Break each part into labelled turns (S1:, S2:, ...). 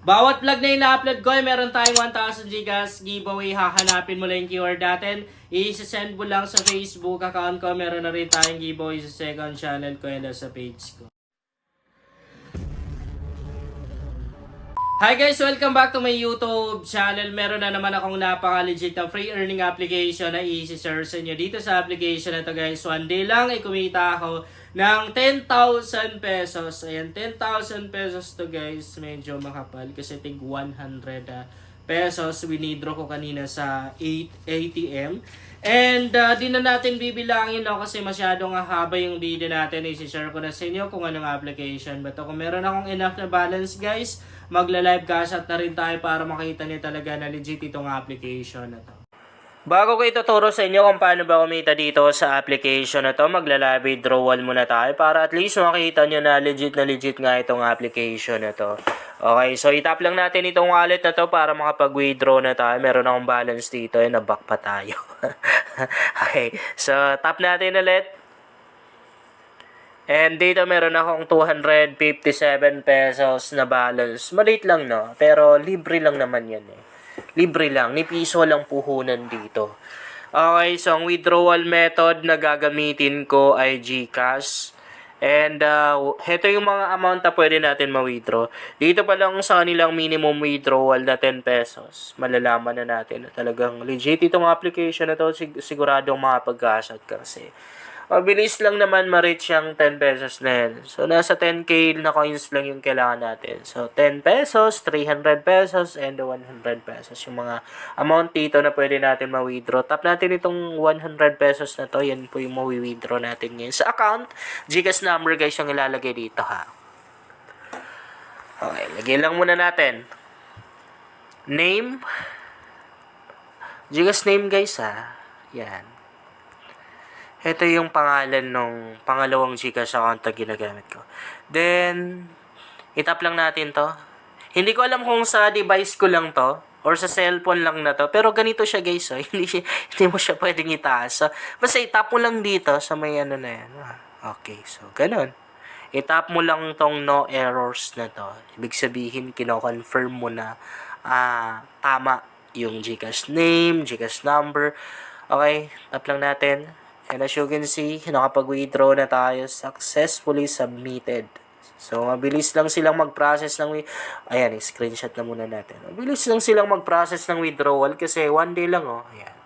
S1: Bawat vlog na ina-upload ko ay meron tayong 1,000 gigas giveaway. Hahanapin mo lang yung keyword natin. I-send mo lang sa Facebook account ko. Meron na rin tayong giveaway sa second channel ko and sa page ko. Hi guys! Welcome back to my YouTube channel. Meron na naman akong napaka-legit na free earning application na i-share sa inyo dito sa application na to guys. One day lang ay kumita ako ng 10,000 pesos. Ayan, 10,000 pesos to guys. Medyo makapal kasi tig 100 pesos. Winidraw ko kanina sa ATM. And di na natin bibilangin kasi masyadong haba yung video natin. I-share ko na sa inyo kung anong application. But kung meron akong enough na balance guys, magla-live cash out na rin tayo para makita niyo talaga na legit itong application na to. Bago ko ituturo sa inyo kung paano ba kumita dito sa application na to, magla-live withdrawal muna tayo para at least makita nyo na legit nga itong application na to. Okay, so itap lang natin itong wallet na to para makapag-withdraw na tayo. Meron akong balance dito, naback pa tayo. Okay, so tap natin ulit. And dito meron akong 257 pesos na balance. Maliit lang no, pero libre lang naman yan Libre lang, ni piso lang puhunan dito. Okay, so ang withdrawal method na gagamitin ko ay GCash. And heto yung mga amount na pwede natin ma-withdraw. Dito pa lang sa kanilang minimum withdrawal na 10 pesos. Malalaman na natin na talagang legit itong application na to. Siguradong makapag-cash out kasi. Mabilis lang naman ma-reach yung 10 pesos na yan. So, nasa 10k na coins lang yung kailangan natin. So, 10 pesos, 300 pesos, and 100 pesos. Yung mga amount dito na pwede natin ma-withdraw. Tap natin itong 100 pesos na to. Yan po yung ma-withdraw natin ngayon. Sa account, GCash number guys yung ilalagay dito ha. Okay, lagyan lang muna natin. Name. GCash name guys ha. Yan. Ito yung pangalan nung pangalawang GCash account na ginagamit ko. Then, itap lang natin to. Hindi ko alam kung sa device ko lang to or sa cellphone lang na to. Pero ganito siya guys. Hindi mo siya pwedeng itaas. So, basta itap mo lang dito sa may ano na yan. Okay, so ganun. Itap mo lang tong no errors na to. Ibig sabihin, kino-confirm mo na tama yung GCash name, GCash number. Okay, tap lang natin. And as you can see, nakapag-withdraw na tayo, successfully submitted. So, mabilis lang silang mag-process ng ayan, screenshot na muna natin. Mabilis lang silang mag-process ng withdrawal kasi one day lang Ayan.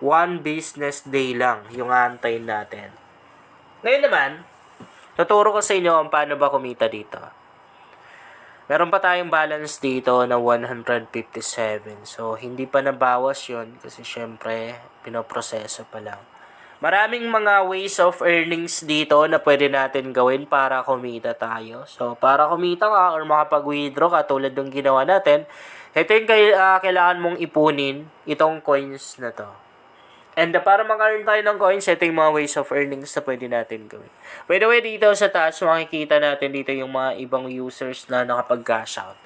S1: One business day lang yung aantayin natin. Ngayon naman, tuturo ko sa inyo kung paano ba kumita dito. Meron pa tayong balance dito na 157. So, hindi pa nabawas yun kasi syempre, pinoproseso pa lang. Maraming mga ways of earnings dito na pwede natin gawin para kumita tayo. So, para kumita ka or makapag-withdraw ka tulad ng ginawa natin, ito yung kailangan mong ipunin itong coins na to. And para maka-earn tayo ng coins, ito yung mga ways of earnings na pwede natin gawin. By the way, dito sa taas, makikita natin dito yung mga ibang users na nakapag-cash out.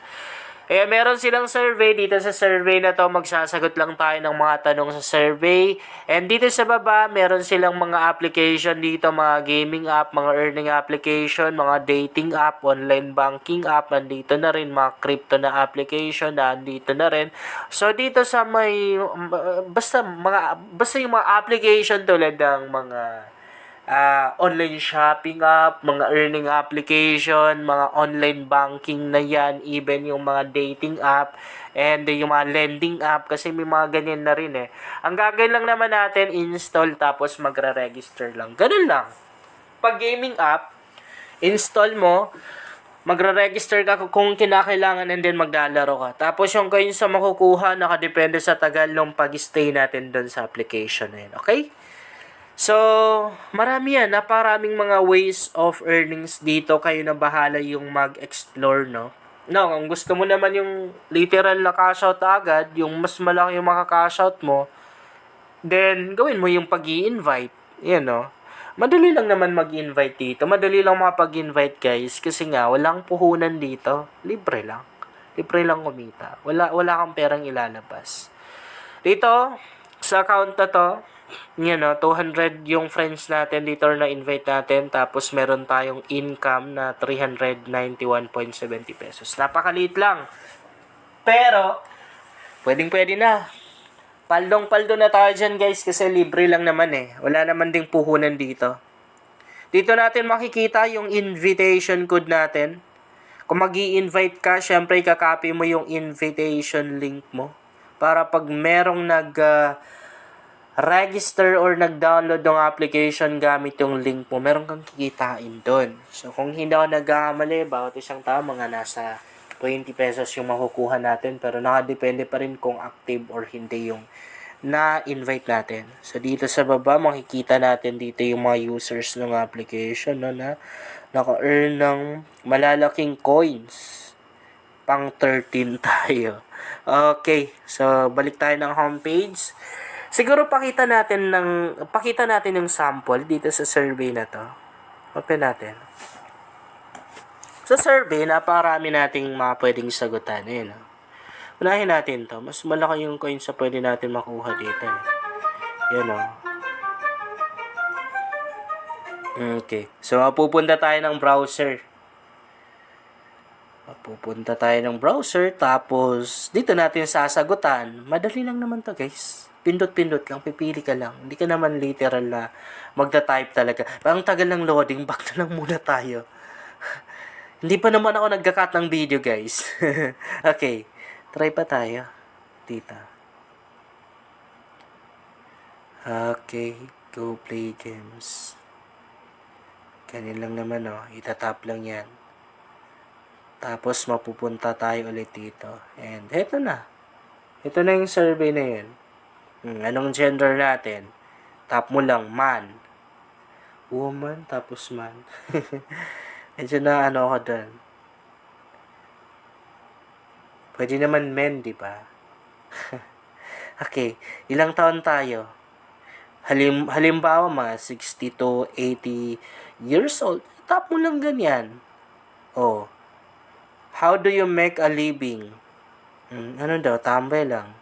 S1: Meron silang survey. Dito sa survey na to, magsasagot lang tayo ng mga tanong sa survey. And dito sa baba, meron silang mga application dito, mga gaming app, mga earning application, mga dating app, online banking app, nandito na rin, mga crypto na application, nandito na rin. So, dito sa may, basta yung mga application tulad ng mga online shopping app, mga earning application, mga online banking na yan, even yung mga dating app, and yung mga lending app, kasi may mga ganyan na rin Ang gagawin lang naman natin, install tapos magre-register lang. Ganun lang. Pag gaming app, install mo, magre-register ka kung kinakailangan and then maglalaro ka. Tapos yung coins sa makukuha, nakadepende sa tagal ng pag-stay natin doon sa application na yun. Okay? So, marami yan. Naparaming mga ways of earnings dito. Kayo na bahala yung mag-explore, no? No, kung gusto mo naman yung literal na cash out agad, yung mas malaki yung maka-cash out mo, then, gawin mo yung pag-i-invite. Yan, no? Madali lang naman mag-invite dito. Madali lang makapag-invite, guys. Kasi nga, walang puhunan dito. Libre lang. Libre lang kumita. Wala kang perang ilalabas. Dito, sa account na to, 200 yung friends natin dito na invite natin. Tapos meron tayong income na 391.70 pesos. Napakaliit lang. Pero, pwedeng-pwede na. Paldong-paldo na tayo dyan guys kasi libre lang naman eh. Wala naman ding puhunan dito. Dito natin makikita yung invitation code natin. Kung mag-i-invite ka, syempre kakopy mo yung invitation link mo. Para pag merong register or nag-download ng application gamit yung link mo, meron kang kikitain doon. So, kung hindi ako nagkamali, bawat isang tao, mga nasa 20 pesos yung makukuha natin. Pero nakadepende pa rin kung active or hindi yung na-invite natin. So, dito sa baba, makikita natin dito yung mga users ng application no, na naka-earn ng malalaking coins. Pang 13 tayo. Okay. So, balik tayo ng homepage. Siguro pakita natin yung sample dito sa survey na to. Open natin. Sa survey, napakarami nating mga pwedeng sagutan. Ayan, no? Unahin natin to. Mas malaki yung coins sa pwede natin makuha dito. Yan, o. Okay. So, mapupunta tayo ng browser. Tapos, dito natin sasagutan. Madali lang naman to, guys. Pindot-pindot lang. Pipili ka lang. Hindi ka naman literal na magta-type talaga. Parang tagal ng loading. Back na lang muna tayo. Hindi pa naman ako nagka-cut ng video, guys. Okay. Try pa tayo. Dito. Okay. Go play games. Ganyan lang naman, oh. Itatap lang yan. Tapos, mapupunta tayo ulit dito. And, eto na. Ito na yung survey na yun. Anong gender natin? Tap mo lang, man. Woman, tapos man. Medyo na ano ako dun. Pwede naman men, di ba? Okay, ilang taon tayo? Halimbawa, mga 60 to 80 years old. Tap mo lang ganyan. Oh. How do you make a living? Ano daw? Tambay lang.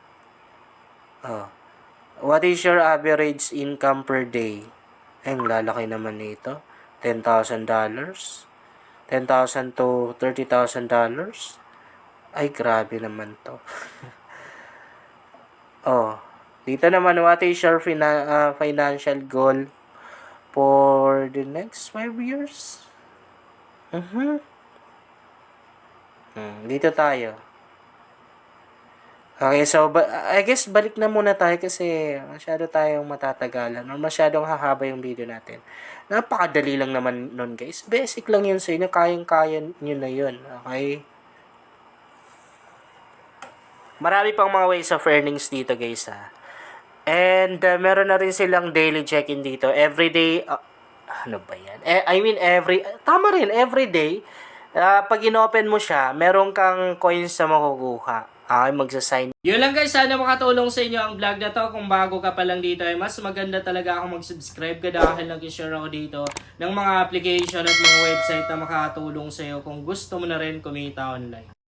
S1: Oh. What is your average income per day? Ay, ang lalaki naman nito. $10,000? $10,000 to $30,000? Ay, grabe naman to. Oh, dito naman, what is your financial goal for the next 5 years? Dito tayo. Okay, so I guess balik na muna tayo kasi masyado tayong matatagalan or masyadong hahaba yung video natin. Napakadali lang naman nun, guys. Basic lang yun sa inyo. Kayang-kaya nyo na yun. Okay? Marami pang mga ways of earnings dito, guys, ha. And meron na rin silang daily check-in dito. Every day, ano ba yan? Tama rin, every day, pag in-open mo siya, meron kang coins na makukuha. Okay, magsasign. Yun lang guys, sana makatulong sa inyo ang vlog na to. Kung bago ka pa lang dito, ay mas maganda talaga ako mag-subscribe ka dahil nag-share ako dito ng mga application at mga website na makatulong sa iyo kung gusto mo na rin kumita online.